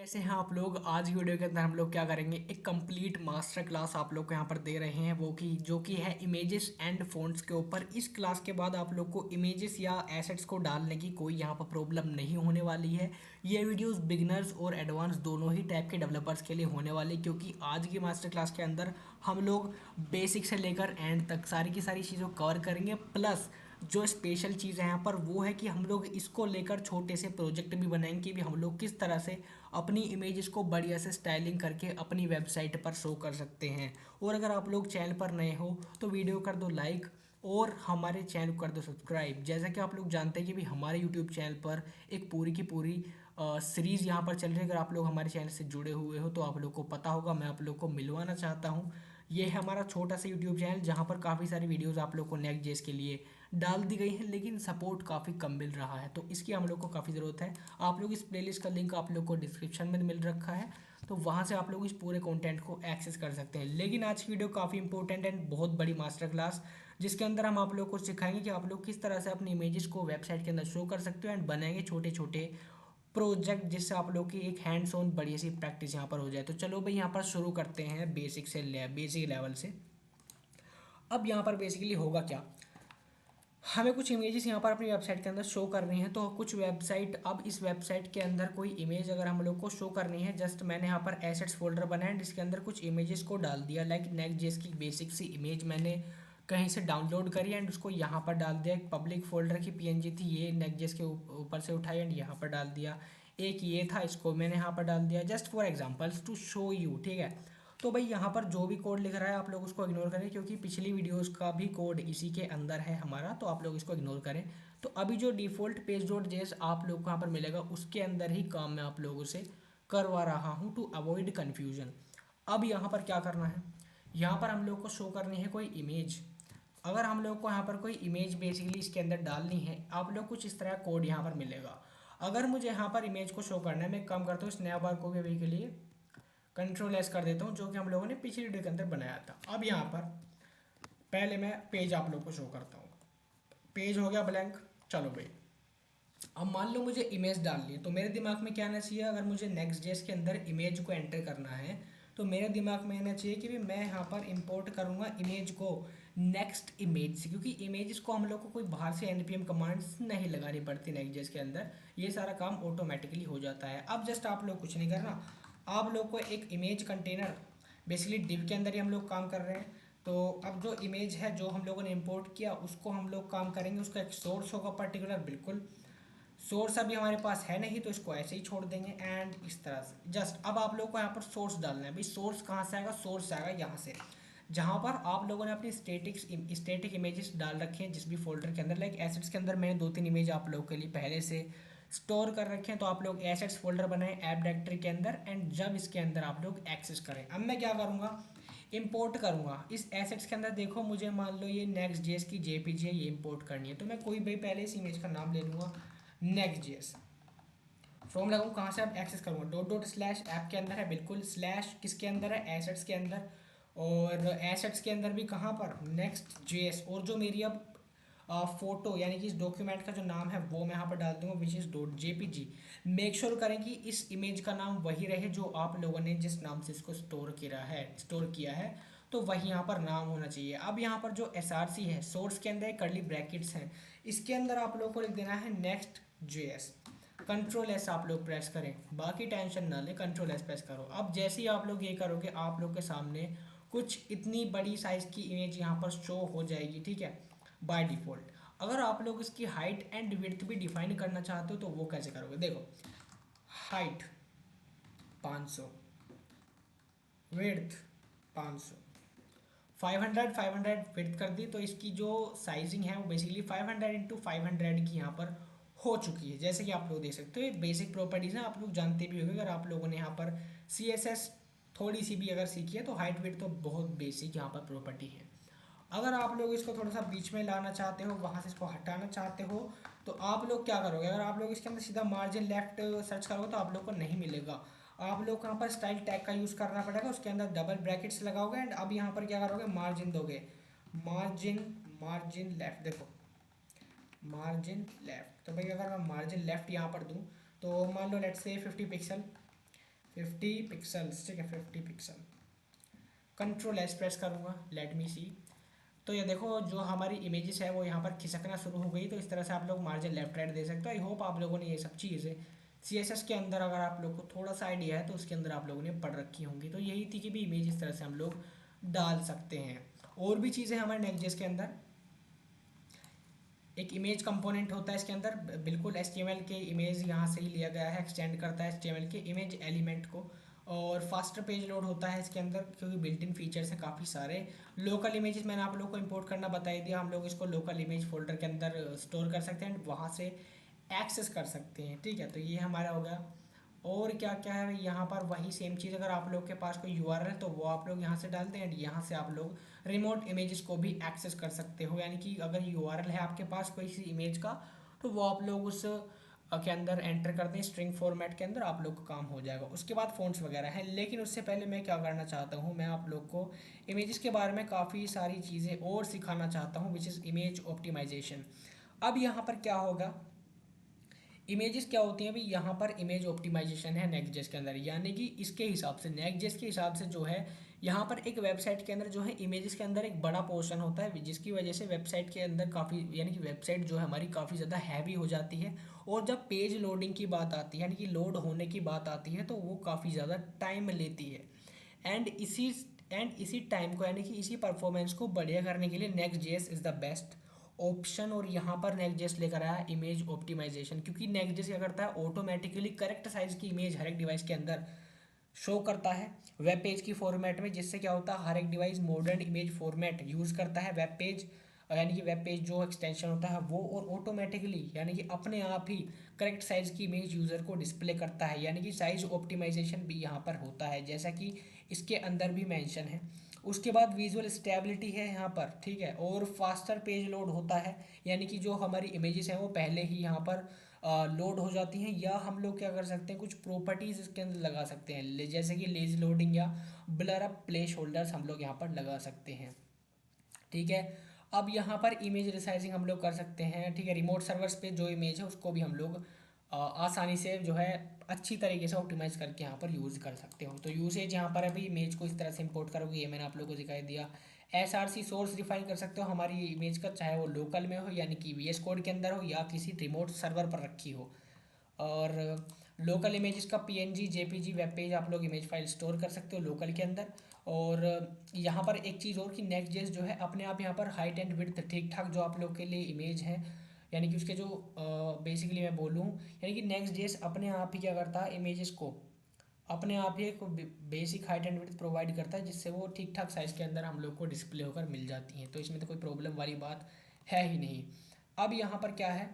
कैसे हैं आप लोग। आज की वीडियो के अंदर हम लोग क्या करेंगे, एक कंप्लीट मास्टर क्लास आप लोग को यहाँ पर दे रहे हैं, वो कि जो कि है इमेजेस एंड फ़ॉन्ट्स के ऊपर। इस क्लास के बाद आप लोग को इमेजेस या एसेट्स को डालने की कोई यहाँ पर प्रॉब्लम नहीं होने वाली है। ये वीडियोस बिगिनर्स और एडवांस दोनों ही टाइप के डेवलपर्स के लिए होने वाली, क्योंकि आज की मास्टर क्लास के अंदर हम लोग बेसिक से लेकर एंड तक सारी की सारी चीज़ों को कवर करेंगे। प्लस जो स्पेशल चीज़ है यहाँ पर वो है कि हम लोग इसको लेकर छोटे से प्रोजेक्ट भी बनाएंगे कि भी हम लोग किस तरह से अपनी इमेजेस को बढ़िया से स्टाइलिंग करके अपनी वेबसाइट पर शो कर सकते हैं। और अगर आप लोग चैनल पर नए हो तो वीडियो कर दो लाइक और हमारे चैनल को कर दो सब्सक्राइब। जैसा कि आप लोग जानते हैं कि भी हमारे यूट्यूब चैनल पर एक पूरी की पूरी सीरीज़ यहाँ पर चल रही है। अगर आप लोग हमारे चैनल से जुड़े हुए हो तो आप लोग को पता होगा, मैं आप लोग को मिलवाना चाहता हूँ। ये है हमारा छोटा सा यूट्यूब चैनल जहाँ पर काफ़ी सारी वीडियोस आप लोग को नेक्स्ट जेस के लिए डाल दी गई हैं, लेकिन सपोर्ट काफ़ी कम मिल रहा है, तो इसकी हम लोग को काफ़ी ज़रूरत है। आप लोग इस प्लेलिस्ट का लिंक आप लोग को डिस्क्रिप्शन में मिल रखा है, तो वहाँ से आप लोग इस पूरे कंटेंट को एक्सेस कर सकते हैं। लेकिन आज की वीडियो काफ़ी इंपॉर्टेंट एंड बहुत बड़ी मास्टर क्लास, जिसके अंदर हम आप लोग को सिखाएंगे कि आप लोग किस तरह से अपनी इमेजेस को वेबसाइट के अंदर शो कर सकते हो एंड बनाएंगे छोटे छोटे प्रोजेक्ट, जिससे आप लोग की एक हैंड्स ऑन बढ़िया सी प्रैक्टिस यहाँ पर हो जाए। तो चलो भाई यहाँ पर शुरू करते हैं बेसिक लेवल से। अब यहाँ पर बेसिकली होगा क्या, हमें कुछ इमेजेस यहाँ पर अपनी वेबसाइट के अंदर शो करनी है। तो कुछ वेबसाइट, अब इस वेबसाइट के अंदर कोई इमेज अगर हम लोग को शो करनी है, जस्ट मैंने यहाँ पर एसेट्स फोल्डर बनाया एंड इसके अंदर कुछ इमेजेस को डाल दिया। लाइक नेक्स्ट जेएस की बेसिक सी इमेज मैंने कहीं से डाउनलोड करी एंड उसको यहाँ पर डाल दिया। एक पब्लिक फोल्डर की पीएनजी थी, ये नेक्स्ट जेएस के ऊपर से उठाई एंड यहाँ पर डाल दिया। एक ये था, इसको मैंने यहाँ पर डाल दिया just for examples to show you, ठीक है। तो भाई यहाँ पर जो भी कोड लिख रहा है आप लोग उसको इग्नोर करें, क्योंकि पिछली वीडियोस का भी कोड इसी के अंदर है हमारा, तो आप लोग इसको इग्नोर करें। तो अभी जो डिफ़ॉल्ट पेज डॉट जेएस आप लोग को यहाँ पर मिलेगा उसके अंदर ही काम मैं आप लोगों से करवा रहा हूँ टू अवॉइड कन्फ्यूजन। अब यहाँ पर क्या करना है, यहाँ पर हम लोग को शो करनी है कोई इमेज। अगर हम लोग को यहाँ पर कोई इमेज बेसिकली इसके अंदर डालनी है, आप लोग कुछ इस तरह कोड यहाँ पर मिलेगा। अगर मुझे यहाँ पर इमेज को शो करना है, मैं एक काम करता हूँ, स्नैप बार को भी अभी के लिए कंट्रोल एस कर देता हूँ, जो कि हम लोगों ने पिछली वीडियो के अंदर बनाया था। अब यहाँ पर पहले मैं पेज आप लोग को शो करता हूँ। पेज हो गया ब्लैंक। चलो भाई, अब मान लो मुझे इमेज डालनी है, तो मेरे दिमाग में क्या आना चाहिए, अगर मुझे नेक्स्ट जेएस के अंदर इमेज को एंटर करना है तो मेरे दिमाग में आना चाहिए कि भी मैं यहाँ पर इंपोर्ट करूँगा इमेज को नेक्स्ट इमेज से, क्योंकि इमेजेस को हम लोग को कोई बाहर से एनपीएम कमांड्स नहीं लगानी पड़ती नेक्स्ट जेएस के अंदर, ये सारा काम ऑटोमेटिकली हो जाता है। अब जस्ट आप लोग कुछ नहीं करना, आप लोग को एक इमेज कंटेनर बेसिकली डिव के अंदर ही हम लोग काम कर रहे हैं। तो अब जो इमेज है जो हम लोगों ने इंपोर्ट किया उसको हम लोग काम करेंगे, उसका एक सोर्स होगा पर्टिकुलर, बिल्कुल सोर्स अभी हमारे पास है नहीं तो इसको ऐसे ही छोड़ देंगे एंड इस तरह से। जस्ट अब आप लोग को यहाँ पर सोर्स डालना है। भाई सोर्स कहाँ से आएगा, सोर्स आएगा यहाँ से, जहाँ पर आप लोगों ने अपनी स्टेटिक इमेजेस डाल रखे हैं जिस भी फोल्डर के अंदर। लाइक एसेट्स के अंदर मैंने 2-3 इमेज आप लोगों के लिए पहले से स्टोर कर रखे हैं, तो आप लोग एसेट्स फोल्डर बनाएं ऐप डायरेक्टरी के अंदर एंड जब इसके अंदर आप लोग एक्सेस करें। अब मैं क्या करूँगा, इंपोर्ट करूँगा इस एसेट्स के अंदर। देखो मुझे मान लो ये नेक्स्ट जेएस की जेपीजी है, ये इंपोर्ट करनी है, तो मैं कोई भी पहले इस इमेज का नाम ले लूँगा नेक्स्ट जेएस। फ्रॉम लगाऊँ कहाँ से, अब एक्सेस करूँगा डॉट डॉट स्लैश ऐप के अंदर है, बिल्कुल स्लैश किसके अंदर है, एसेट्स के अंदर। और एसेट्स के अंदर भी कहाँ पर, नेक्स्ट जेएस। और जो मेरी अब फोटो यानी कि इस डॉक्यूमेंट का जो नाम है वो मैं यहाँ पर डाल दूंगा which is dot JPG. Make sure करें कि इस इमेज का नाम वही रहे जो आप लोगों ने जिस नाम से इसको स्टोर किया है, तो वही यहाँ पर नाम होना चाहिए। अब यहाँ पर जो एसआरसी है, सोर्स के अंदर कर्ली ब्रैकेट्स हैं, इसके अंदर आप लोगों को लिख देना है नेक्स्ट जेएस। कंट्रोल एस आप लोग प्रेस करें, बाकी टेंशन ना ले, कंट्रोल एस प्रेस करो। अब जैसे ही आप लोग ये करोगे आप लोग के सामने कुछ इतनी बड़ी साइज की इमेज यहाँ पर शो हो जाएगी, ठीक है, बाय डिफ़ॉल्ट। अगर आप लोग इसकी हाइट एंड विड्थ भी डिफाइन करना चाहते हो तो वो कैसे करोगे, देखो हाइट 500, विड्थ 500, 500 विड्थ कर दी, तो इसकी जो साइजिंग है वो बेसिकली 500 × 500 की यहाँ पर हो चुकी है। जैसे कि आप लोग देख सकते हो, ये बेसिक प्रॉपर्टीज़ हैं, आप लोग जानते भी होंगे अगर आप लोगों ने यहाँ पर CSS थोड़ी सी भी अगर सीखी है, तो हाइट विड्थ तो बहुत बेसिक यहाँ पर प्रॉपर्टी है। अगर आप लोग इसको थोड़ा सा बीच में लाना चाहते हो, वहाँ से इसको हटाना चाहते हो, तो आप लोग क्या करोगे, अगर आप लोग इसके अंदर सीधा मार्जिन लेफ्ट सर्च करोगे तो आप लोग को नहीं मिलेगा। आप लोग को यहाँ पर स्टाइल टैग का यूज़ करना पड़ेगा, उसके अंदर डबल ब्रैकेट्स लगाओगे एंड अब यहाँ पर क्या करोगे, मार्जिन दोगे, मार्जिन मार्जिन लेफ्ट, देखो मार्जिन लेफ्ट। तो भाई अगर मैं मार्जिन लेफ्ट यहाँ पर दूँ तो मान लो लेट्स से 50 पिक्सल, 50 पिक्सल्स, ठीक है 50 पिक्सल। कंट्रोल एस प्रेस करूँगा, लेट मी सी। तो ये देखो जो हमारी इमेजेस है वो यहाँ पर खिसकना शुरू हो गई। तो इस तरह से आप लोग मार्जिन लेफ्ट राइट दे सकते हो। आई होप आप लोगों ने ये सब चीज़ें CSS के अंदर, अगर आप लोग को थोड़ा सा आइडिया है तो उसके अंदर आप लोगों ने पढ़ रखी होंगी। तो यही थी कि भी इमेज इस तरह से हम लोग डाल सकते हैं। और भी चीज़ें हमारे नेक्स्ट.जेएस के अंदर, एक इमेज कंपोनेंट होता है इसके अंदर, बिल्कुल HTML के इमेज यहाँ से ही लिया गया है, एक्सटेंड करता है HTML के इमेज एलिमेंट को। और फास्टर पेज लोड होता है इसके अंदर, क्योंकि बिल्ट इन फीचर्स हैं काफ़ी सारे। लोकल इमेजेस मैंने आप लोग को इंपोर्ट करना बता ही दिया, हम लोग इसको लोकल इमेज फोल्डर के अंदर स्टोर कर सकते हैं, वहाँ से एक्सेस कर सकते हैं, ठीक है। तो ये हमारा हो गया। और क्या क्या है यहाँ पर, वही सेम चीज़, अगर आप लोग के पास कोई URL है तो वो आप लोग यहाँ से डालते हैं, यहाँ से आप लोग रिमोट इमेजेस को भी एक्सेस कर सकते हो। यानी कि अगर URL है आपके पास कोई सी इमेज का, तो वो आप लोग उस के अंदर एंटर कर दें, स्ट्रिंग फॉर्मेट के अंदर, आप लोग का काम हो जाएगा। उसके बाद फ़ॉन्ट्स वगैरह हैं, लेकिन उससे पहले मैं क्या करना चाहता हूँ, मैं आप लोग को इमेजेस के बारे में काफ़ी सारी चीज़ें और सिखाना चाहता हूँ, विच इज़ इमेज ऑप्टिमाइजेशन। अब यहाँ पर क्या होगा, इमेजेस क्या होती हैं भाई, यहाँ पर इमेज ऑप्टिमाइजेशन है नेक्स्ट.जेएस के अंदर। यानी कि इसके हिसाब से, नेक्स्ट.जेएस के हिसाब से जो है, यहाँ पर एक वेबसाइट के अंदर जो है इमेजेस के अंदर एक बड़ा पोर्शन होता है, जिसकी वजह से वेबसाइट के अंदर काफ़ी, यानी कि वेबसाइट जो है हमारी काफ़ी ज़्यादा हैवी हो जाती है। और जब पेज लोडिंग की बात आती है, यानी कि लोड होने की बात आती है, तो वो काफ़ी ज़्यादा टाइम लेती है। एंड इसी इसी टाइम को, यानी कि इसी परफॉर्मेंस को बढ़िया करने के लिए नेक्स्ट.जेएस इज़ द बेस्ट ऑप्शन। और यहाँ पर नेक्स्ट.जेएस लेकर आया इमेज ऑप्टिमाइजेशन, क्योंकि नेक्स्ट.जेएस क्या करता है, ऑटोमेटिकली करेक्ट साइज की इमेज हर एक डिवाइस के अंदर शो करता है वेब पेज की फॉर्मेट में। जिससे क्या होता है, हर एक device modern image format use करता है वेब पेज, यानी कि वेब पेज जो एक्सटेंशन होता है वो, और ऑटोमेटिकली यानी कि अपने आप ही करेक्ट साइज की इमेज यूज़र को डिस्प्ले करता है। यानी कि साइज ऑप्टिमाइजेशन भी यहाँ पर होता है, जैसा कि इसके अंदर भी मेंशन है। उसके बाद विजुअल स्टेबिलिटी है यहाँ पर, ठीक है। और फास्टर पेज लोड होता है, यानी कि जो हमारी इमेजेस हैं वो पहले ही यहाँ पर लोड हो जाती हैं। या हम लोग क्या कर सकते हैं, कुछ प्रॉपर्टीज इसके अंदर लगा सकते हैं, जैसे कि लेज लोडिंग या ब्लर अप प्लेस होल्डर्स हम लोग यहाँ पर लगा सकते हैं, ठीक है। अब यहाँ पर इमेज रिसाइजिंग हम लोग कर सकते हैं, ठीक है। रिमोट सर्वर्स पे जो इमेज है उसको भी हम लोग आसानी से जो है अच्छी तरीके से ऑप्टिमाइज करके यहाँ पर यूज़ कर सकते हो। तो यूसेज यहाँ पर अभी इमेज को इस तरह से इंपोर्ट करोगे, ये मैंने आप लोगों को दिखाई दिया। SRC सोर्स डिफाइन कर सकते हो हमारी इमेज का, चाहे वो लोकल में हो यानी कि VS कोड के अंदर हो, या किसी रिमोट सर्वर पर रखी हो। और लोकल इमेजेस का PNG JPG वेब पेज आप लोग इमेज फाइल स्टोर कर सकते हो लोकल के अंदर। और यहाँ पर एक चीज़ और कि नेक्स्ट.जेएस जो है अपने आप यहाँ पर हाइट एंड विड्थ ठीक ठाक जो आप लोग के लिए इमेज है, यानी कि उसके जो बेसिकली मैं बोलूँ, यानी कि नेक्स्ट.जेएस अपने आप ही क्या करता है, इमेजेस को अपने आप ही एक basic height and width provide करता है, जिससे वो ठीक ठाक साइज़ के अंदर हम लोग को डिस्प्ले होकर मिल जाती हैं। तो इसमें तो कोई प्रॉब्लम वाली बात है ही नहीं। अब यहाँ पर क्या है,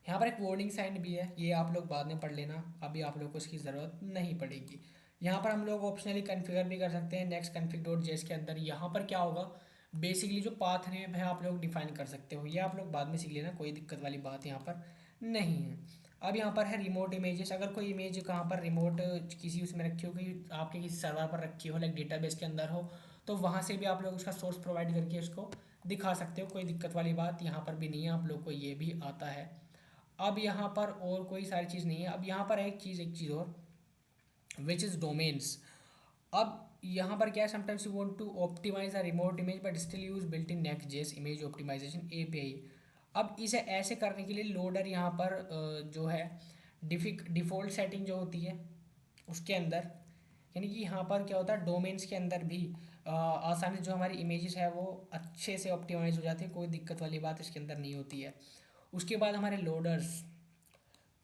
यहाँ पर एक वार्निंग साइन भी है, ये आप लोग बाद में पढ़ लेना, अभी आप लोग को इसकी ज़रूरत नहीं पड़ेगी। यहाँ पर हम लोग ऑप्शनली कन्फिगर भी कर सकते हैं नेक्स्ट config.js के अंदर। यहाँ पर क्या होगा, बेसिकली जो पाथ नेम है आप लोग डिफाइन कर सकते हो, ये आप लोग बाद में सीख लेना, कोई दिक्कत वाली बात यहाँ पर नहीं है। अब यहाँ पर है रिमोट इमेजेस, अगर कोई इमेज कहाँ पर रिमोट किसी उसमें रखी हो, कि आपके किसी सर्वर पर रखी हो, लाइक डेटाबेस के अंदर हो, तो वहाँ से भी आप लोग उसका सोर्स प्रोवाइड करके उसको दिखा सकते हो, कोई दिक्कत वाली बात यहाँ पर भी नहीं है, आप लोग को ये भी आता है। अब यहाँ पर और कोई सारी चीज़ नहीं है। अब यहाँ पर एक चीज़ और, विच इज़ डोमेन्स। अब यहाँ पर क्या है, sometimes you want to optimize a remote image but still use built in Next JS image optimization API। अब इसे ऐसे करने के लिए लोडर यहाँ पर जो है डिफ़ॉल्ट सेटिंग जो होती है उसके अंदर, यानी कि यहाँ पर क्या होता है, डोमेन्स के अंदर भी आसानी से जो हमारी इमेजेस है वो अच्छे से ऑप्टिमाइज हो जाती है, कोई दिक्कत वाली बात इसके अंदर नहीं होती है। उसके बाद हमारे लोडर्स,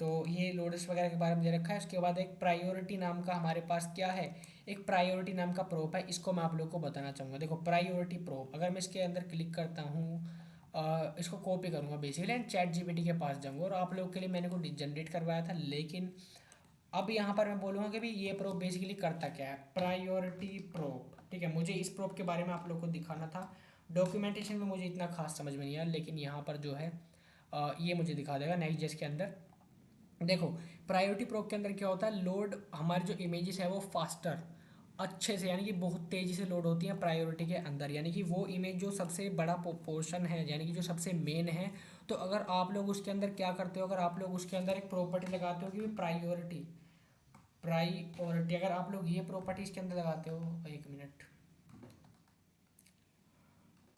तो ये लोडर्स वगैरह के बारे में दे रखा है। उसके बाद एक प्रायोरिटी नाम का हमारे पास क्या है, एक प्रायोरिटी नाम का प्रोप है, इसको मैं आप लोग को बताना चाहूँगा। देखो प्रायोरिटी प्रोप, अगर मैं इसके अंदर क्लिक करता हूँ, इसको कॉपी करूँगा बेसिकली एंड ChatGPT के पास जाऊँगा, और आप लोग के लिए मैंने को जनरेट करवाया था। लेकिन अब यहाँ पर मैं बोलूँगा कि भाई ये प्रोप बेसिकली करता क्या है, प्रायोरिटी प्रोप, ठीक है। मुझे इस प्रोप के बारे में आप लोग को दिखाना था, डॉक्यूमेंटेशन में मुझे इतना खास समझ में नहीं आया, लेकिन यहाँ पर जो है ये मुझे दिखा देगा नेक्स्ट.जेएस के अंदर। देखो प्रायोरिटी प्रोब के अंदर क्या होता है, लोड हमारी जो इमेजेस है वो फास्टर अच्छे से, यानी कि बहुत तेज़ी से लोड होती है प्रायोरिटी के अंदर। यानी कि वो इमेज जो सबसे बड़ा पोर्शन है, यानी कि जो सबसे मेन है, तो अगर आप लोग उसके अंदर क्या करते हो, अगर आप लोग उसके अंदर एक प्रॉपर्टी लगाते हो कि प्रायोरिटी प्रायोरिटी, अगर आप लोग ये प्रॉपर्टी इसके अंदर लगाते हो, एक मिनट,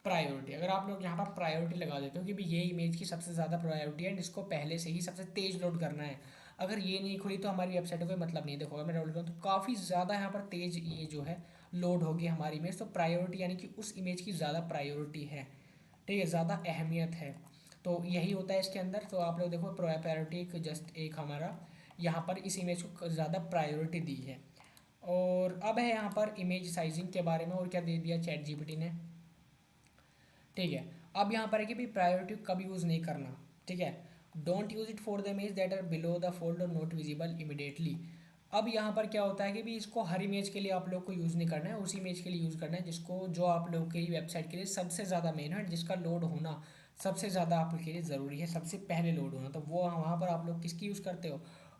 प्रायोरिटी, अगर आप लोग यहाँ पर प्रायोरिटी लगा देते हो कि भाई ये इमेज की सबसे ज़्यादा प्रायोरिटी है, जिसको पहले से ही सबसे तेज लोड करना है, अगर ये नहीं खुली तो हमारी वेबसाइट को कोई मतलब नहीं। देखो अगर मैं डाउनलोड करूँ तो काफ़ी ज़्यादा यहाँ पर तेज ये जो है लोड होगी हमारी इमेज, तो प्रायोरिटी यानी कि उस इमेज की ज़्यादा प्रायोरिटी है, ठीक है, ज़्यादा अहमियत है। तो यही होता है इसके अंदर। तो आप लोग देखो प्रायोरिटी एक जस्ट एक हमारा यहाँ पर इस इमेज को ज़्यादा प्रायोरिटी दी है। और अब है यहाँ पर इमेज साइजिंग के बारे में, और क्या दे दिया चैट जीपीटी ने, ठीक है। अब यहाँ पर है कि भाई प्रायोरिटी कब यूज़ नहीं करना, ठीक है। Don't use it for the image that are below the fold और नॉट विजिबल इमिडिएटली। अब यहाँ पर क्या होता है कि भी इसको हर इमेज के लिए आप लोग को यूज़ नहीं करना है, उस इमेज के लिए यूज़ करना है जिसको, जो आप लोग की वेबसाइट के लिए सबसे ज़्यादा मेन है, जिसका लोड होना सबसे ज़्यादा आपके लिए ज़रूरी है, सबसे पहले लोड होना, तो वो वहाँ पर आप लोग किसकी यूज़ करते हो,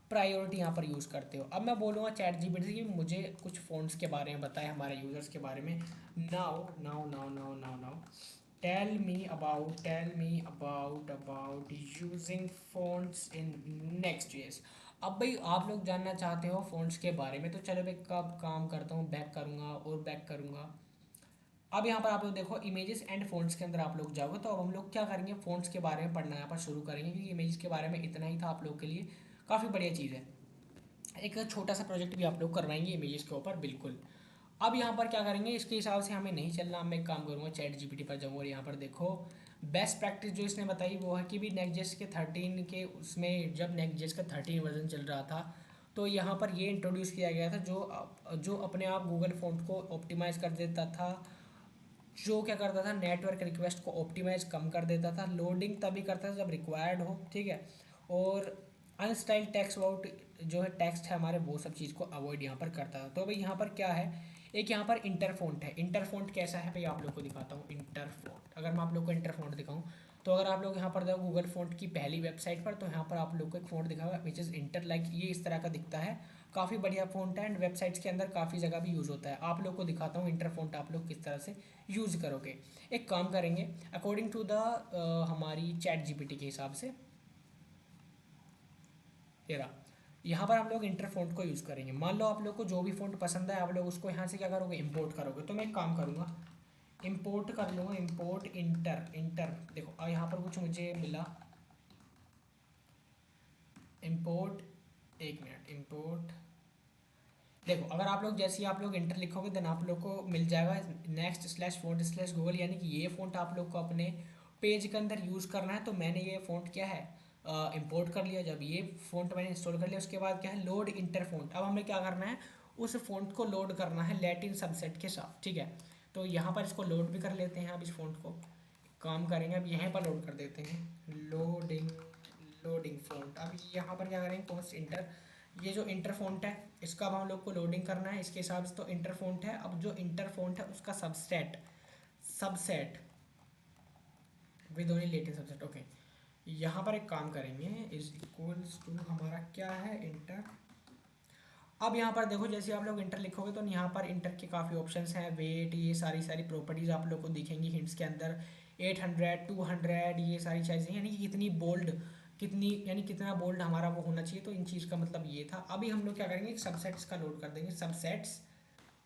प्रायोरिटी यहाँ पर यूज़ करते हो। अब मैं बोलूँगा चैट जीपीटी से कि मुझे कुछ फ़ॉन्ट्स के बारे में बताए, हमारे यूज़र्स के बारे में। Now now now now now now tell me about using fonts in Next.js। अब भाई आप लोग जानना चाहते हो fonts के बारे में, तो चलो मैं कब काम करता हूँ, बैक करूँगा और बैक करूँगा। अब यहाँ पर आप लोग देखो इमेजेस एंड fonts के अंदर आप लोग जाओगे, तो अब हम लोग क्या करेंगे, fonts के बारे में पढ़ना यहाँ पर शुरू करेंगे, क्योंकि इमेजेस के बारे में इतना ही था आप लोग के लिए, काफ़ी बढ़िया चीज़ है। एक छोटा सा प्रोजेक्ट भी आप लोग करवाएंगे इमेजेस के ऊपर, बिल्कुल। अब यहाँ पर क्या करेंगे, इसके हिसाब से हमें नहीं चलना। अब मैं एक काम करूँगा, चैट जीपीटी पर जाऊँगा और यहाँ पर देखो बेस्ट प्रैक्टिस जो इसने बताई वो है कि भी नेक्स्ट.जेएस के 13 के उसमें, जब नेक्स्ट.जेएस का 13 वर्जन चल रहा था, तो यहाँ पर ये इंट्रोड्यूस किया गया था, जो अपने आप गूगल फ़ॉन्ट को ऑप्टिमाइज़ कर देता था, जो क्या करता था नेटवर्क रिक्वेस्ट को ऑप्टिमाइज कम कर देता था, लोडिंग तभी करता था जब रिक्वायर्ड हो, ठीक है। और अनस्टाइल टेक्स्ट आउट जो है टेक्स्ट है हमारे, वो सब चीज़ को अवॉइड यहाँ पर करता था। तो भाई यहाँ पर क्या है, एक यहाँ पर इंटरफॉन्ट है। इंटरफॉन्ट कैसा है भाई, आप लोग को दिखाता हूँ इंटरफॉन्ट। अगर मैं आप लोग को इंटरफॉन्ट दिखाऊँ, तो अगर आप लोग यहाँ पर जाओ गूगल फ़ॉन्ट की पहली वेबसाइट पर, तो यहाँ पर आप लोग को एक फ़ॉन्ट दिखा हुआ है विच इज़ इंटर, लाइक ये इस तरह का दिखता है। काफ़ी बढ़िया फ़ॉन्ट है एंड वेबसाइट्स के अंदर काफ़ी जगह भी यूज़ होता है। आप लोग को दिखाता हूँ इंटरफॉन्ट आप लोग किस तरह से यूज़ करोगे। एक काम करेंगे अकॉर्डिंग टू द हमारी चैट जीपीटी के हिसाब से, ये रहा, यहाँ पर आप लोग इंटर फ़ॉन्ट को यूज़ करेंगे। मान लो आप लोग को जो भी फ़ॉन्ट पसंद है, आप लोग उसको यहाँ से क्या करोगे, इंपोर्ट करोगे। तो मैं एक काम करूँगा, इंपोर्ट कर लूँगा, इंपोर्ट इंटर इंटर। देखो यहाँ पर कुछ मुझे मिला, इंपोर्ट, एक मिनट, इंपोर्ट। देखो अगर आप लोग जैसे ही आप लोग इंटर लिखोगे, देन आप लोग को मिल जाएगा next slash font slash Google, यानी कि ये फ़ॉन्ट आप लोग को अपने पेज के अंदर यूज़ करना है। तो मैंने ये फ़ॉन्ट क्या है, इंपोर्ट कर लिया। जब ये फ़ॉन्ट मैंने इंस्टॉल कर लिया, उसके बाद क्या है, लोड इंटर फ़ॉन्ट। अब हमें क्या करना है, उस फ़ॉन्ट को लोड करना है लैटिन सबसेट के साथ, ठीक है। तो यहाँ पर इसको लोड भी कर लेते हैं। अब इस फ़ॉन्ट को काम करेंगे, अब यहाँ पर लोड कर देते हैं, लोडिंग, लोडिंग फ़ॉन्ट। अब यहाँ पर क्या करेंगे, पोस्ट इंटर, ये जो इंटर फ़ॉन्ट है इसका अब हम लोग को लोडिंग करना है इसके हिसाब से। तो इंटर फ़ॉन्ट है, अब जो इंटर फ़ॉन्ट है उसका subset, subset with only latest subset, okay. यहाँ पर एक काम करेंगे, इज इक्वल्स टू हमारा क्या है, इंटर। अब यहाँ पर देखो जैसे आप लोग इंटर लिखोगे, तो यहाँ पर इंटर के काफ़ी ऑप्शंस हैं, वेट, ये सारी सारी प्रॉपर्टीज़ आप लोग को दिखेंगी हिंट्स के अंदर, 800 200, ये सारी चीज़ें, यानी कि कितनी बोल्ड, कितनी, यानी कितना बोल्ड हमारा वो होना चाहिए। तो इन चीज़ का मतलब ये था। अभी हम लोग क्या करेंगे, सबसेट्स का लोड कर देंगे, सबसेट्स,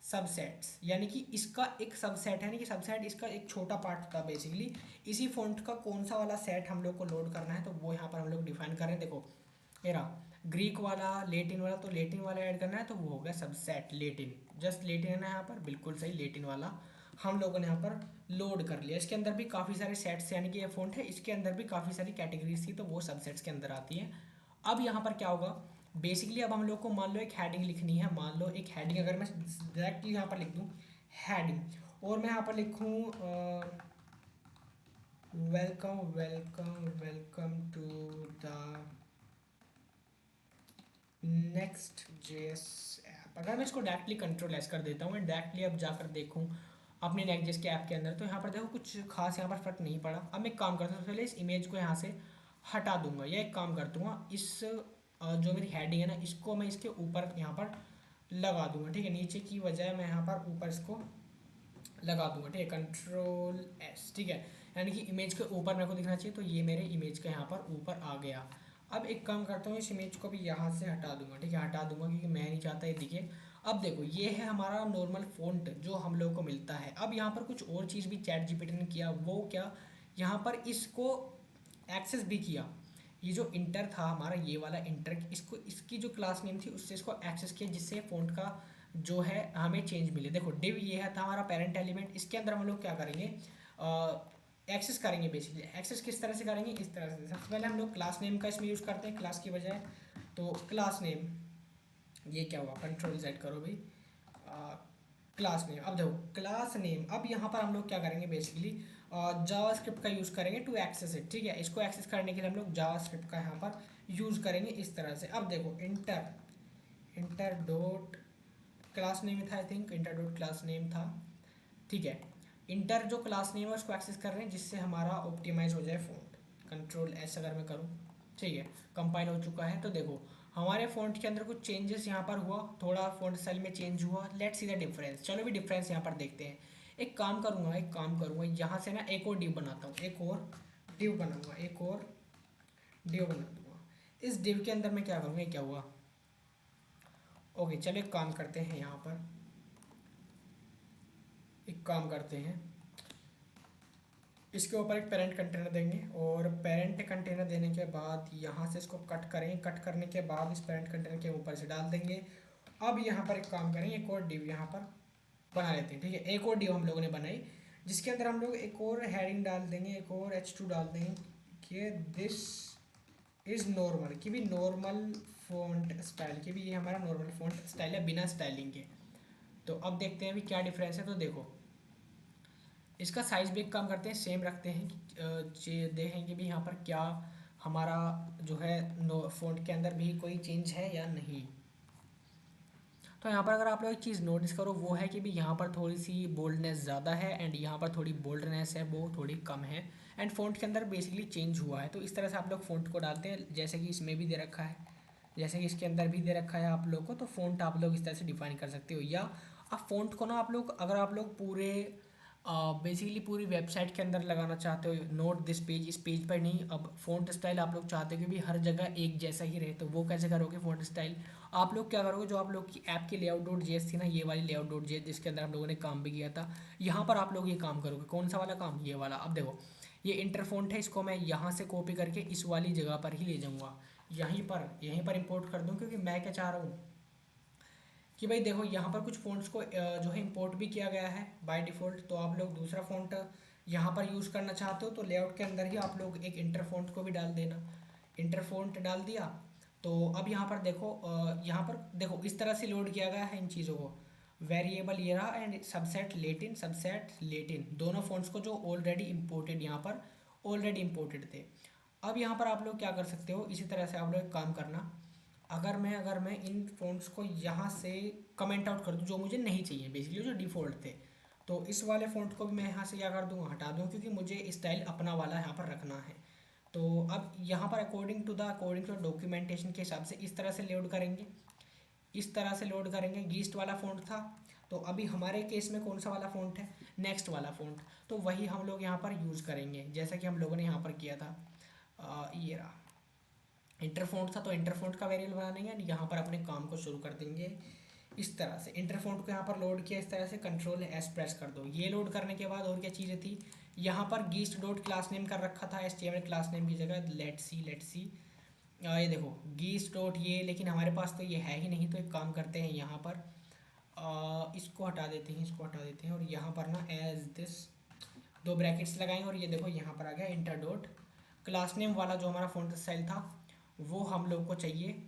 सबसेट्स यानी कि इसका एक सबसेट है, यानी कि सबसेट इसका एक छोटा पार्ट था बेसिकली। इसी फॉन्ट का कौन सा वाला सेट हम लोग को लोड करना है, तो वो यहाँ पर हम लोग डिफाइन कर रहे हैं। देखो ये रहा, ग्रीक वाला, लेटिन वाला, तो लेटिन वाला ऐड करना है, तो वो हो गया सबसेट लेटिन, जस्ट लेटिन है ना यहाँ पर, बिल्कुल सही, लेटिन वाला हम लोगों ने यहाँ पर लोड कर लिया। इसके अंदर भी काफ़ी सारे सेट्स, यानी कि ये फ़ॉन्ट है, इसके अंदर भी काफ़ी सारी कैटेगरीज थी, तो वो सबसेट्स के अंदर आती हैं। अब यहाँ पर क्या होगा, बेसिकली अब हम लोग को मान लो एक हेडिंग लिखनी है। मान लो एक हेडिंग अगर मैं डायरेक्टली यहाँ पर लिख दूँ हेडिंग, और मैं यहाँ पर लिखूँ welcome welcome welcome to the Next JS app. अगर मैं इसको डायरेक्टली कंट्रोल एस कर देता हूँ, मैं डायरेक्टली अब जाकर देखूँ अपने नेक्स्ट जेएस के ऐप के अंदर, तो यहाँ पर देखो कुछ खास यहाँ पर फर्क नहीं पड़ा। अब मैं एक काम करता हूँ, पहले इस इमेज को यहाँ से हटा दूंगा, या एक काम कर दूंगा, इस जो मेरी हेडिंग है ना, इसको मैं इसके ऊपर यहाँ पर लगा दूंगा, ठीक है। नीचे की बजाय मैं यहाँ पर ऊपर इसको लगा दूंगा, ठीक है, कंट्रोल एस, ठीक है। यानी कि इमेज के ऊपर मेरे को दिखना चाहिए, तो ये मेरे इमेज के यहाँ पर ऊपर आ गया। अब एक काम करता हूँ, इस इमेज को भी यहाँ से हटा दूंगा, ठीक है, हटा दूंगा क्योंकि मैं नहीं चाहता ये दिखे। अब देखो ये है हमारा नॉर्मल फ़ॉन्ट जो हम लोग को मिलता है। अब यहाँ पर कुछ और चीज़ भी चैट जीपीटी ने किया, वो क्या, यहाँ पर इसको एक्सेस भी किया। ये जो इंटर था हमारा, ये वाला इंटर, इसको इसकी जो क्लास नेम थी उससे इसको एक्सेस किया, जिससे फ़ॉन्ट का जो है हमें चेंज मिले। देखो डिव ये है था हमारा पेरेंट एलिमेंट, इसके अंदर हम लोग क्या करेंगे, एक्सेस करेंगे। बेसिकली एक्सेस किस तरह से करेंगे, इस तरह से। सबसे पहले हम लोग क्लास नेम का इसमें यूज़ करते हैं क्लास की बजाय। तो क्लास नेम, ये क्या हुआ, कंट्रोल जेड करो भाई, क्लास नेम। अब देखो क्लास नेम, अब यहाँ पर हम लोग क्या करेंगे, बेसिकली जावास्क्रिप्ट का यूज़ करेंगे टू एक्सेस इट, ठीक है। इसको एक्सेस करने के लिए हम लोग जावास्क्रिप्ट का यहाँ पर यूज़ करेंगे इस तरह से। अब देखो inter, inter dot class name था, I think inter dot class name था, ठीक है। इंटर जो क्लास नेम है उसको एक्सेस कर रहे हैं, जिससे हमारा ऑप्टिमाइज हो जाए फ़ॉन्ट। कंट्रोल एस अगर मैं करूँ, ठीक है, कंपाइल हो चुका है। तो देखो हमारे फ़ॉन्ट के अंदर कुछ चेंजेस यहाँ पर हुआ, थोड़ा फ़ॉन्ट स्टाइल में चेंज हुआ। लेट्स सी द डिफरेंस, चलो भी डिफरेंस यहाँ पर देखते हैं। एक काम करूँगा यहाँ से ना एक और डिव बनाता हूँ, एक और डिव बनाऊँगा, एक और डिव बना दूँगा। इस डिव के अंदर मैं क्या करूँगा, ये क्या हुआ, ओके चलो एक काम करते हैं, यहाँ पर एक काम करते हैं, इसके ऊपर एक पेरेंट कंटेनर देंगे, और पेरेंट कंटेनर देने के बाद यहाँ से इसको कट करेंगे, कट करने के बाद इस पेरेंट कंटेनर के ऊपर से डाल देंगे। अब यहाँ पर एक काम करेंगे, एक और डिव यहाँ पर बना लेते हैं, ठीक है। एक और डिव हम लोगों ने बनाई, जिसके अंदर हम लोग एक और हेडिंग डाल देंगे, एक और H2 डाल देंगे कि दिस इज़ नॉर्मल, कि भी नॉर्मल फ़ॉन्ट स्टाइल, कि भी ये हमारा नॉर्मल फ़ॉन्ट स्टाइल है बिना स्टाइलिंग के। तो अब देखते हैं अभी क्या डिफरेंस है। तो देखो इसका साइज़ भी एक काम करते हैं, सेम रखते हैं देखेंगे भी यहाँ पर क्या हमारा जो है नो फ़ॉन्ट के अंदर भी कोई चेंज है या नहीं। तो यहाँ पर अगर आप लोग एक चीज़ नोटिस करो, वो है कि भी यहाँ पर थोड़ी सी बोल्डनेस ज़्यादा है, एंड यहाँ पर थोड़ी बोल्डनेस है वो थोड़ी कम है, एंड फ़ॉन्ट के अंदर बेसिकली चेंज हुआ है। तो इस तरह से आप लोग फ़ॉन्ट को डालते हैं, जैसे कि इसमें भी दे रखा है, जैसे कि इसके अंदर भी दे रखा है आप लोग को। तो फ़ॉन्ट आप लोग इस तरह से डिफाइन कर सकते हो, या आप फ़ॉन्ट को ना आप लोग, अगर आप लोग पूरे बेसिकली पूरी वेबसाइट के अंदर लगाना चाहते हो, नोट दिस पेज, इस पेज पर नहीं, अब फ़ॉन्ट स्टाइल आप लोग चाहते हो कि भी हर जगह एक जैसा ही रहे, तो वो कैसे करोगे फ़ॉन्ट स्टाइल, आप लोग क्या करोगे, जो आप लोग की ऐप की लेआउट डॉट जेएस थी ना, ये वाली लेआउट डॉट जेएस जिसके अंदर हम लोगों ने काम भी किया था, यहाँ पर आप लोग ये काम करोगे। कौन सा वाला काम, ये वाला। अब देखो ये इंटर फ़ॉन्ट है, इसको मैं यहाँ से कॉपी करके इस वाली जगह पर ही ले जाऊँगा, यहीं पर इंपोर्ट कर दूँ, क्योंकि मैं क्या चाह रहा हूँ कि भाई देखो यहाँ पर कुछ फ़ॉन्ट्स को जो है इंपोर्ट भी किया गया है बाय डिफ़ॉल्ट। तो आप लोग दूसरा फ़ॉन्ट यहाँ पर यूज़ करना चाहते हो, तो लेआउट के अंदर ही आप लोग एक इंटर फ़ॉन्ट को भी डाल देना। इंटर फ़ॉन्ट डाल दिया, तो अब यहाँ पर देखो यहाँ पर देखो इस तरह से लोड किया गया है इन चीज़ों को। वेरिएबल ये रहा, एंड सबसेट लेटिन दोनों फ़ॉन्ट्स को जो ऑलरेडी इंपोर्टेड यहाँ पर ऑलरेडी इंपोर्टेड थे। अब यहाँ पर आप लोग क्या कर सकते हो, इसी तरह से आप लोग एक काम करना, अगर मैं इन फ़ॉन्ट्स को यहाँ से कमेंट आउट कर दूँ, जो मुझे नहीं चाहिए बेसिकली जो डिफ़ॉल्ट थे, तो इस वाले फ़ॉन्ट को भी मैं यहाँ से क्या कर दूँ, हटा दूँ, क्योंकि मुझे स्टाइल अपना वाला यहाँ पर रखना है। तो अब यहाँ पर अकॉर्डिंग टू डॉक्यूमेंटेशन के हिसाब से इस तरह से लोड करेंगे, इस तरह से लोड करेंगे। गीस्ट वाला फ़ॉन्ट था, तो अभी हमारे केस में कौन सा वाला फ़ॉन्ट है, नेक्स्ट वाला फ़ॉन्ट, तो वही हम लोग यहाँ पर यूज़ करेंगे, जैसा कि हम लोगों ने यहाँ पर किया था। ये रहा इंटर फ़ॉन्ट था, तो इंटर फ़ॉन्ट का वेरिएबल बना देंगे, एंड यहाँ पर अपने काम को शुरू कर देंगे। इस तरह से इंटर फ़ॉन्ट को यहाँ पर लोड किया, इस तरह से कंट्रोल एस प्रेस कर दो। ये लोड करने के बाद और क्या चीज़ें थी, यहाँ पर गीस्ट डॉट क्लास नेम कर रखा था HTML क्लास नेम की जगह। लेट्स सी ये देखो गीस्ट डॉट ये, लेकिन हमारे पास तो ये है ही नहीं, तो एक काम करते हैं यहाँ पर इसको हटा देते हैं, इसको हटा देते हैं, और यहाँ पर ना एज दिस दो ब्रैकेट्स लगाएंगे, और ये देखो यहाँ पर आ गया इंटर डॉट क्लास नेम वाला जो हमारा फ़ॉन्ट स्टाइल था वो हम लोग को चाहिए।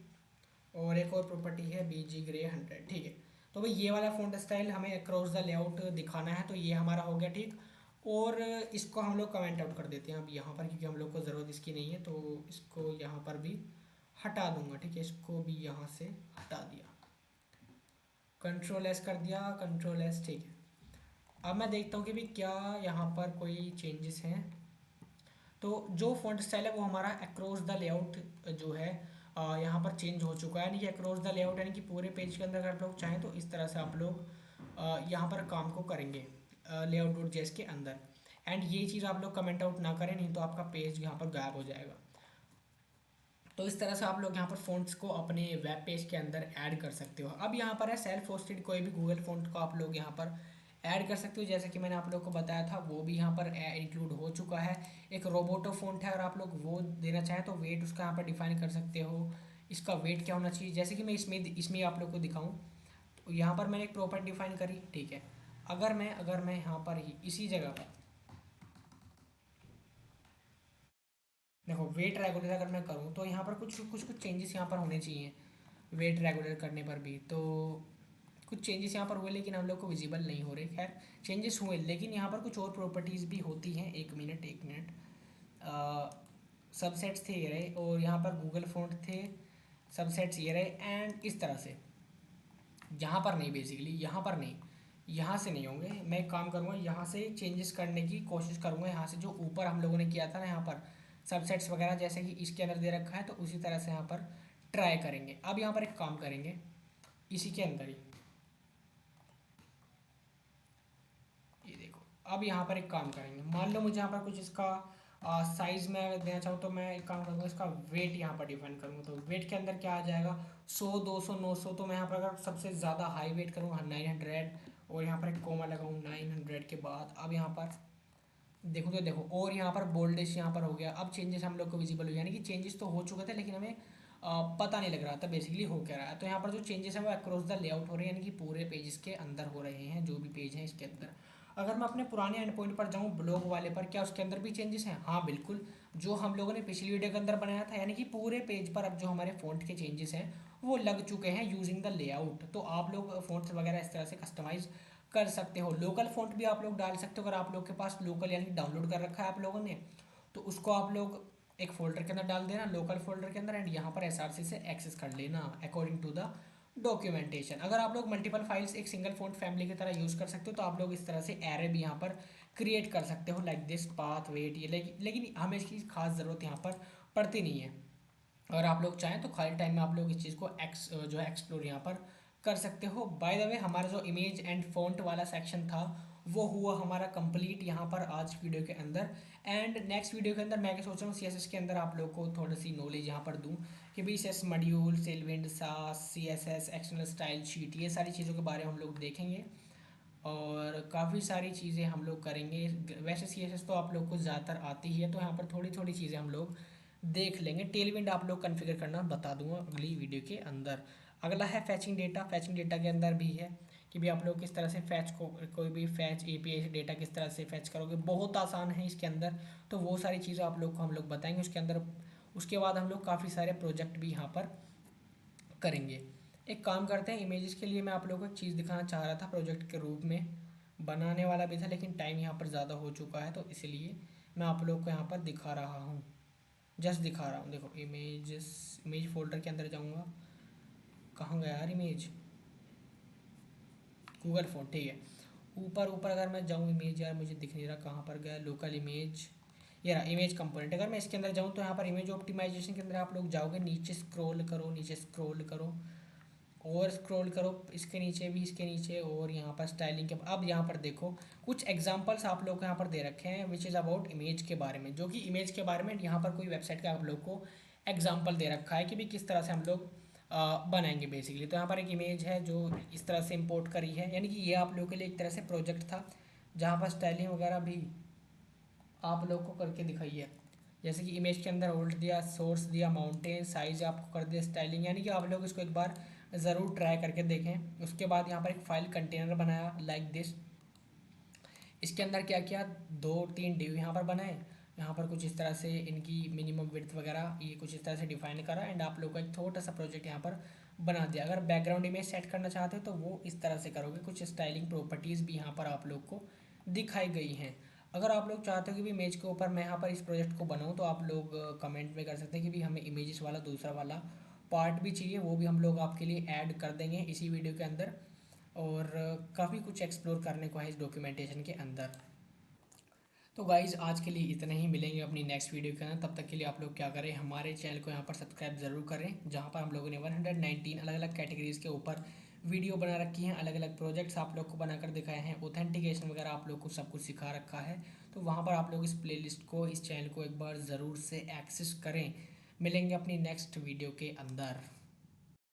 और एक और प्रॉपर्टी है BG Gray 100, ठीक है। तो भाई ये वाला फ़ॉन्ट स्टाइल हमें अक्रॉस द लेआउट दिखाना है, तो ये हमारा हो गया ठीक। और इसको हम लोग कमेंट आउट कर देते हैं अब यहाँ पर, क्योंकि हम लोग को ज़रूरत इसकी नहीं है, तो इसको यहाँ पर भी हटा दूंगा, ठीक है। इसको भी यहाँ से हटा दिया, कंट्रोल एस कर दिया, कंट्रोल एस, ठीक है। अब मैं देखता हूँ कि भी क्या यहाँ पर कोई चेंजेस हैं। तो जो फॉन्ट स्टाइल है वो हमारा अक्रॉस द लेआउट जो है यहाँ पर चेंज हो चुका है, यानी कि अक्रॉस द लेआउट, यानी कि पूरे पेज के अंदर अगर आप लोग चाहें तो इस तरह से आप लोग यहाँ पर काम को करेंगे लेआउट डॉट जेएस के अंदर। एंड ये चीज़ आप लोग कमेंट आउट ना करें, नहीं तो आपका पेज यहाँ पर गायब हो जाएगा। तो इस तरह से आप लोग यहाँ पर फ़ॉन्ट्स को अपने वेब पेज के अंदर ऐड कर सकते हो। अब यहाँ पर है सेल्फ होस्टेड कोई भी गूगल फ़ॉन्ट को आप लोग यहाँ पर ऐड कर सकते हो, जैसे कि मैंने आप लोग को बताया था वो भी यहाँ पर इंक्लूड हो चुका है। एक रोबोटो फ़ॉन्ट है, अगर आप लोग वो देना चाहें तो वेट उसका यहाँ पर डिफाइन कर सकते हो, इसका वेट क्या होना चाहिए। जैसे कि मैं इसमें आप लोग को दिखाऊँ तो यहाँ पर मैंने एक प्रॉपर्टी डिफाइन करी, ठीक है। अगर मैं यहाँ पर ही इसी जगह पर देखो वेट रेगुलर अगर मैं करूँ तो यहाँ पर कुछ कुछ कुछ चेंजेस यहाँ पर होने चाहिए। वेट रेगुलर करने पर भी तो कुछ चेंजेस यहाँ पर हुए, लेकिन हम लोग को विजिबल नहीं हो रहे। खैर चेंजेस हुए, लेकिन यहाँ पर कुछ और प्रॉपर्टीज़ भी होती हैं। एक मिनट सबसेट्स थे ये रहे, और यहाँ पर गूगल फ़ॉन्ट थे, सबसेट्स ये रहे, एंड इस तरह से यहाँ पर नहीं, बेसिकली यहाँ पर नहीं, यहाँ से नहीं होंगे। मैं एक काम करूँगा, यहाँ से चेंजेस करने की कोशिश करूँगा। यहाँ से जो ऊपर हम लोगों ने किया था ना, यहाँ पर सबसेट्स वगैरह जैसे कि इसके अंदर दे रखा है, तो उसी तरह से यहाँ पर ट्राई करेंगे। अब यहाँ पर एक काम करेंगे, इसी के अंदर ही ये देखो। अब यहाँ पर एक काम करेंगे, मान लो मुझे यहाँ पर कुछ इसका साइज़ में अगर देना चाहूँ तो मैं एक काम करूँगा, इसका वेट यहाँ पर डिफाइन करूँगा। तो वेट के अंदर क्या आ जाएगा, 100 200 900। तो मैं यहाँ पर अगर सबसे ज़्यादा हाई वेट करूँ 900, और यहाँ पर एक कोमा लगाऊँ 900 के बाद। अब यहाँ पर देखो तो देखो, और यहाँ पर बोल्डेज यहाँ पर हो गया। अब चेंजेस हम लोग को विजिबल हो, यानी कि चेंजेस तो हो चुके थे लेकिन हमें पता नहीं लग रहा था बेसिकली हो क्या रहा है। तो यहाँ पर जो चेंजेस है वो अक्रॉस द लेआउट हो रहे हैं, यानी कि पूरे पेजेस के अंदर हो रहे हैं, जो भी पेज हैं इसके अंदर। अगर मैं अपने पुराने एंड पॉइंट पर जाऊँ ब्लॉग वाले पर, क्या उसके अंदर भी चेंजेस हैं? हाँ बिल्कुल, जो हम लोगों ने पिछली वीडियो के अंदर बनाया था, यानी कि पूरे पेज पर अब जो हमारे फ़ॉन्ट के चेंजेस हैं वो लग चुके हैं यूजिंग द लेआउट। तो आप लोग फ़ॉन्ट्स वगैरह इस तरह से कस्टमाइज़ कर सकते हो। लोकल फ़ॉन्ट भी आप लोग डाल सकते हो, अगर आप लोग के पास लोकल यानी कि डाउनलोड कर रखा है आप लोगों ने, तो उसको आप लोग एक फ़ोल्डर के अंदर डाल देना, लोकल फ़ोल्डर के अंदर, एंड यहाँ पर एसआरसी से एक्सेस कर लेना अकॉर्डिंग टू द डॉक्यूमेंटेशन। अगर आप लोग मल्टीपल फाइल्स एक सिंगल फ़ॉन्ट फैमिली की तरह यूज़ कर सकते हो, तो आप लोग इस तरह से एरे भी यहाँ पर क्रिएट कर सकते हो, लाइक दिस पाथ वेट ये। लेकिन हमें इसकी खास ज़रूरत यहाँ पर पड़ती नहीं है। अगर आप लोग चाहें तो खाली टाइम में आप लोग इस चीज़ को जो है एक्सप्लोर यहाँ पर कर सकते हो। बाय द वे, हमारा जो इमेज एंड फॉन्ट वाला सेक्शन था वो हुआ हमारा कंप्लीट यहाँ पर आज की वीडियो के अंदर। एंड नेक्स्ट वीडियो के अंदर मैं क्या सोच रहा हूँ, सीएसएस के अंदर आप लोग को थोड़ी सी नॉलेज यहाँ पर दूँ कि भाई सीएसएस मॉड्यूल, टेलविंड, सास, सीएसएस, एक्सटर्नल स्टाइल शीट, ये सारी चीज़ों के बारे में हम लोग देखेंगे, और काफ़ी सारी चीज़ें हम लोग करेंगे। वैसे सीएसएस तो आप लोग को ज़्यादातर आती ही है, तो यहाँ पर थोड़ी थोड़ी चीज़ें हम लोग देख लेंगे। टेलविंड आप लोग कॉन्फ़िगर करना बता दूंगा अगली वीडियो के अंदर। अगला है फैचिंग डेटा। फैचिंग डेटा के अंदर भी है कि भी आप लोग किस तरह से फैच को, कोई भी फैच एपीआई से डेटा किस तरह से फैच करोगे, बहुत आसान है इसके अंदर। तो वो सारी चीज़ें आप लोग को हम लोग बताएंगे उसके अंदर। उसके बाद हम लोग काफ़ी सारे प्रोजेक्ट भी यहाँ पर करेंगे। एक काम करते हैं, इमेजेस के लिए मैं आप लोगों को एक चीज़ दिखाना चाह रहा था प्रोजेक्ट के रूप में, बनाने वाला भी था लेकिन टाइम यहाँ पर ज़्यादा हो चुका है, तो इसलिए मैं आप लोग को यहाँ पर दिखा रहा हूँ, जस्ट दिखा रहा हूँ। देखो इमेजेस, इमेज फोल्डर के अंदर जाऊँगा, कहाँ गया यार इमेज, गूगल फोन, ठीक है। ऊपर ऊपर अगर मैं जाऊँ, इमेज यार मुझे दिख नहीं रहा कहाँ पर गया, लोकल इमेज, ये रहा इमेज कंपोनेंट। अगर मैं इसके अंदर जाऊँ तो यहाँ पर इमेज ऑप्टिमाइजेशन के अंदर आप लोग जाओगे, नीचे स्क्रॉल करो, नीचे स्क्रॉल करो, और स्क्रॉल करो इसके नीचे भी, इसके नीचे, और यहाँ पर स्टाइलिंग के। अब यहाँ पर देखो कुछ एग्जांपल्स आप लोग को यहाँ पर दे रखे हैं विच इज़ अबाउट इमेज के बारे में, जो कि इमेज के बारे में यहाँ पर कोई वेबसाइट का आप लोग को एग्जांपल दे रखा है कि भी किस तरह से हम लोग बनाएंगे बेसिकली। तो यहाँ पर एक इमेज है जो इस तरह से इंपोर्ट करी है, यानी कि ये आप लोगों के लिए एक तरह से प्रोजेक्ट था जहाँ पर स्टाइलिंग वगैरह भी आप लोग को करके दिखाई है। जैसे कि इमेज के अंदर होल्ड दिया, सोर्स दिया, माउंटेन साइज आपको कर दिया स्टाइलिंग, यानी कि आप लोग इसको एक बार ज़रूर ट्राई करके देखें। उसके बाद यहाँ पर एक फाइल कंटेनर बनाया लाइक दिस। इसके अंदर क्या किया, 2 3 डिव यहाँ पर बनाए, यहाँ पर कुछ इस तरह से इनकी मिनिमम विड्थ वगैरह ये कुछ इस तरह से डिफाइन करा, एंड आप लोग का एक छोटा सा प्रोजेक्ट यहाँ पर बना दिया। अगर बैकग्राउंड इमेज सेट करना चाहते हो तो वो इस तरह से करोगे। कुछ स्टाइलिंग प्रॉपर्टीज़ भी यहाँ पर आप लोग को दिखाई गई हैं। अगर आप लोग चाहते हो कि भी इमेज के ऊपर मैं यहाँ पर इस प्रोजेक्ट को बनाऊँ, तो आप लोग कमेंट में कर सकते हैं कि भी हमें इमेजेस वाला दूसरा वाला पार्ट भी चाहिए, वो भी हम लोग आपके लिए ऐड कर देंगे इसी वीडियो के अंदर। और काफ़ी कुछ एक्सप्लोर करने को है इस डॉक्यूमेंटेशन के अंदर। तो गाइज़ आज के लिए इतना ही, मिलेंगे अपनी नेक्स्ट वीडियो के अंदर। तब तक के लिए आप लोग क्या करें, हमारे चैनल को यहाँ पर सब्सक्राइब ज़रूर करें, जहाँ पर हम लोगों ने 119 अलग अलग कैटेगरीज़ के ऊपर वीडियो बना रखी हैं, अलग अलग प्रोजेक्ट्स आप लोग को बनाकर दिखाए हैं, ऑथेंटिकेशन वगैरह आप लोग को सब कुछ सिखा रखा है। तो वहाँ पर आप लोग इस प्लेलिस्ट को, इस चैनल को एक बार ज़रूर से एक्सेस करें। मिलेंगे अपनी नेक्स्ट वीडियो के अंदर।